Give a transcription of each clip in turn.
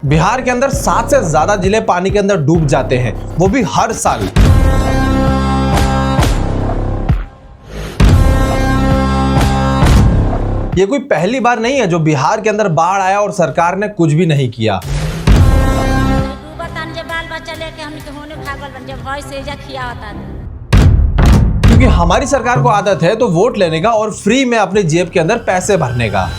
बिहार के अंदर 7 से ज्यादा जिले पानी के अंदर डूब जाते हैं, वो भी हर साल। ये कोई पहली बार नहीं है जो बिहार के अंदर बाढ़ आया और सरकार ने कुछ भी नहीं किया। क्योंकि हमारी सरकार को आदत है तो वोट लेने का और फ्री में अपने जेब के अंदर पैसे भरने का।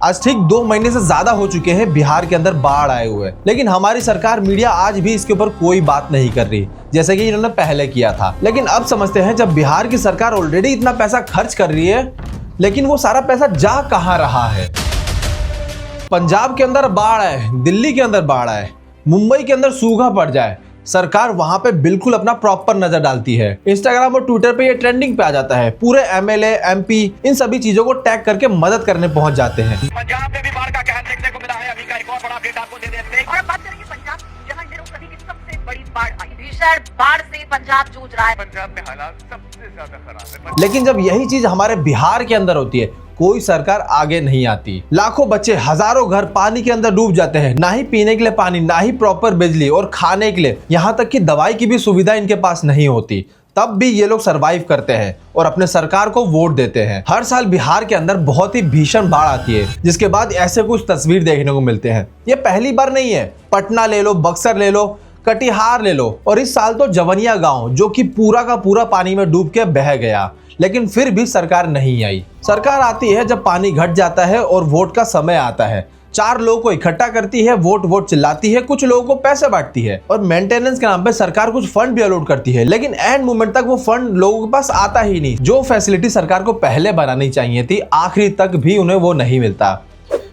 आज ठीक 2 महीने से ज्यादा हो चुके हैं बिहार के अंदर बाढ़ आए हुए, लेकिन हमारी सरकार मीडिया आज भी इसके ऊपर कोई बात नहीं कर रही, जैसे कि इन्होंने पहले किया था। लेकिन अब समझते हैं, जब बिहार की सरकार ऑलरेडी इतना पैसा खर्च कर रही है, लेकिन वो सारा पैसा जा कहां रहा है। पंजाब के अंदर बाढ़ आए, दिल्ली के अंदर बाढ़ आए, मुंबई के अंदर सूखा पड़ जाए, सरकार वहां पे बिल्कुल अपना प्रॉपर नजर डालती है। इंस्टाग्राम और ट्विटर पे ये ट्रेंडिंग पे आ जाता है। पूरे एमएलए, एमपी इन सभी चीजों को टैग करके मदद करने पहुंच जाते हैं। पंजाब में भी बाढ़ का कहर देखने को मिला है। अभी का एक और बड़ा अपडेट आपको दे देते हैं। और बात करेंगे पंजाब, जहां इन दिनों कभी की सबसे बड़ी बाढ़ आई। भीषण बाढ़ से पंजाब जूझ रहा है। पंजाब में हालात सबसे ज्यादा खराब है। लेकिन जब यही चीज हमारे बिहार के अंदर होती है, कोई सरकार आगे नहीं आती। लाखों बच्चे, हजारों घर पानी के अंदर डूब जाते हैं। ना ही पीने के लिए पानी, ना ही प्रॉपर बिजली, और खाने के लिए, यहाँ तक कि दवाई की भी सुविधा इनके पास नहीं होती। तब भी ये लोग सरवाइव करते हैं और अपने सरकार को वोट देते हैं। हर साल बिहार के अंदर बहुत ही भीषण बाढ़ आती है, जिसके बाद ऐसे कुछ तस्वीर देखने को मिलते हैं। ये पहली बार नहीं है। पटना ले लो, बक्सर ले लो, कटिहार ले लो, और इस साल तो जवनिया गांव, जो कि पूरा का पूरा पानी में डूब के बह गया। लेकिन फिर भी सरकार नहीं आई। सरकार आती है जब पानी घट जाता है और वोट का समय आता है। 4 लोगों को इकट्ठा करती है, वोट चिल्लाती है, कुछ लोगों को पैसे बांटती है, और मेंटेनेंस के नाम पे सरकार कुछ फंड भी अलॉट करती है। लेकिन एंड मोमेंट तक वो फंड लोगों के पास आता ही नहीं। जो फैसिलिटी सरकार को पहले बनानी चाहिए थी, आखिरी तक भी उन्हें वो नहीं मिलता।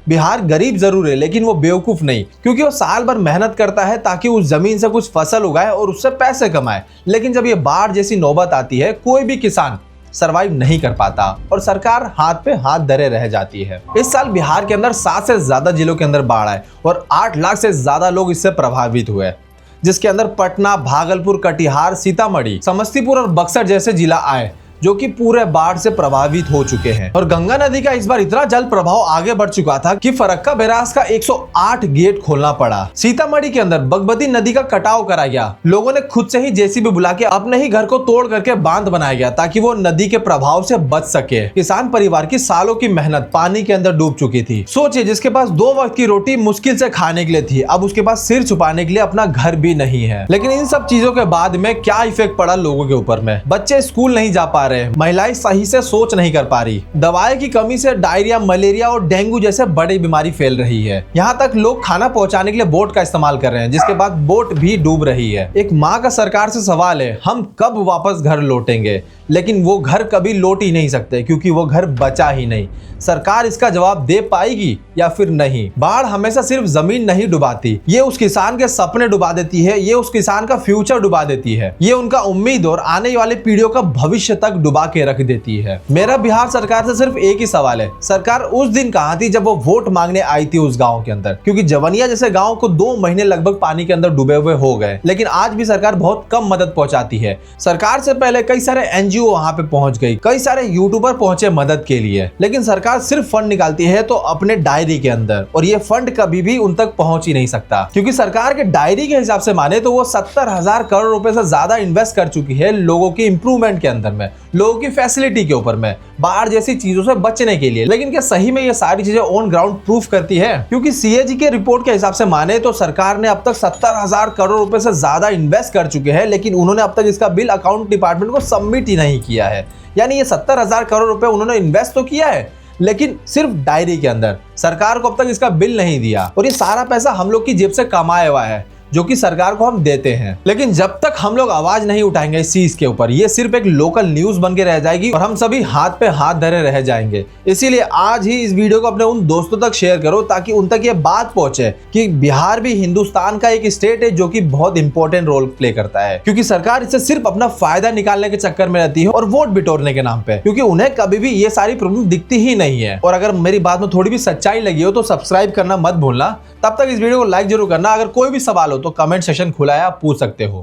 बिहार गरीब जरूर है, लेकिन वो बेवकूफ नहीं, क्योंकि वो साल भर मेहनत करता है ताकि उस जमीन से कुछ फसल उगाए और उससे पैसे कमाए। लेकिन जब ये बाढ़ जैसी नौबत आती है, कोई भी किसान सरवाइव नहीं कर पाता और सरकार हाथ पे हाथ धरे रह जाती है। इस साल बिहार के अंदर 7 से ज्यादा जिलों के अंदर बाढ़ आए और 8 लाख से ज्यादा लोग इससे प्रभावित हुए, जिसके अंदर पटना, भागलपुर, कटिहार, सीतामढ़ी, समस्तीपुर और बक्सर जैसे जिला आए, जो कि पूरे बाढ़ से प्रभावित हो चुके हैं। और गंगा नदी का इस बार इतना जल प्रभाव आगे बढ़ चुका था कि फरक्का बैराज का 108 गेट खोलना पड़ा। सीतामढ़ी के अंदर बागमती नदी का कटाव करा गया। लोगों ने खुद से ही जेसीबी बुला के अपने ही घर को तोड़ करके बांध बनाया गया ताकि वो नदी के प्रभाव से बच सके। किसान परिवार की सालों की मेहनत पानी के अंदर डूब चुकी थी। सोचिए, जिसके पास 2 वक्त की रोटी मुश्किल से खाने के लिए थी, अब उसके पास सिर छुपाने के लिए अपना घर भी नहीं है। लेकिन इन सब चीजों के बाद में क्या इफेक्ट पड़ा लोगों के ऊपर में। बच्चे स्कूल नहीं जा पा रहे, महिलाएं सही से सोच नहीं कर पा रही, दवाई की कमी से डायरिया, मलेरिया और डेंगू जैसे बड़ी बीमारी फैल रही है। यहाँ तक लोग खाना पहुँचाने के लिए बोट का इस्तेमाल कर रहे हैं, जिसके बाद बोट भी डूब रही है। एक माँ का सरकार से सवाल है, हम कब वापस घर लौटेंगे? लेकिन वो घर कभी लौट ही नहीं सकते, क्योंकि वो घर बचा ही नहीं। सरकार इसका जवाब दे पाएगी या फिर नहीं? बाढ़ हमेशा सिर्फ जमीन नहीं डुबाती, ये उस किसान के सपने डुबा देती है, ये उस किसान का फ्यूचर डुबा देती है, ये उनका उम्मीद और आने वाली पीढ़ियों का भविष्य तक डुबा के रख देती है। मेरा बिहार सरकार से सिर्फ एक ही सवाल है, सरकार उस दिन कहां थी जब वो वोट मांगने आई थी उस गांव के अंदर? क्योंकि जवनिया जैसे गांव को 2 महीने लगभग पानी के अंदर डूबे हुए हो गए, लेकिन आज भी सरकार बहुत कम मदद पहुंचाती है। सरकार से पहले कई सारे एनजीओ वहां पे पहुंच गई, कई सारे यूट्यूबर पहुंचे मदद के लिए, लेकिन सरकार सिर्फ फंड निकालती है तो अपने डायरी के अंदर, और ये फंड कभी भी उन तक पहुंच ही नहीं सकता। क्योंकि सरकार के डायरी के हिसाब से माने तो वो 70,000 करोड़ रुपए से ज्यादा इन्वेस्ट कर चुकी है लोगों की इंप्रूवमेंट के अंदर में, लोगों की फैसिलिटी के ऊपर में, बाढ़ जैसी चीजों से बचने के लिए। लेकिन क्या सही में ये सारी चीजें ऑन ग्राउंड प्रूफ करती है? क्योंकि सीएजी के रिपोर्ट के हिसाब से माने तो सरकार ने अब तक 70,000 करोड़ रुपए से ज्यादा इन्वेस्ट कर चुके हैं, लेकिन उन्होंने अब तक इसका बिल अकाउंट डिपार्टमेंट को सबमिट ही नहीं किया है। यानी ये 70,000 करोड़ रुपए उन्होंने इन्वेस्ट तो किया है, लेकिन सिर्फ डायरी के अंदर। सरकार को अब तक इसका बिल नहीं दिया, और ये सारा पैसा हम लोग की जेब से कमाया हुआ है, जो कि सरकार को हम देते हैं। लेकिन जब तक हम लोग आवाज नहीं उठाएंगे इस चीज के ऊपर, ये सिर्फ एक लोकल न्यूज बन के रह जाएगी और हम सभी हाथ पे हाथ धरे रह जाएंगे। इसीलिए आज ही इस वीडियो को अपने उन दोस्तों तक शेयर करो, ताकि उन तक ये बात पहुंचे कि बिहार भी हिंदुस्तान का एक स्टेट है जो कि बहुत इंपॉर्टेंट रोल प्ले करता है। क्योंकि सरकार इससे सिर्फ अपना फायदा निकालने के चक्कर में रहती है और वोट बिटोरने के नाम पे, क्योंकि उन्हें कभी भी ये सारी प्रॉब्लम दिखती ही नहीं है। और अगर मेरी बात में थोड़ी भी सच्चाई लगी हो तो सब्सक्राइब करना मत भूलना। तब तक इस वीडियो को लाइक जरूर करना। अगर कोई भी सवाल हो तो कमेंट सेक्शन खुला है, आप पूछ सकते हो।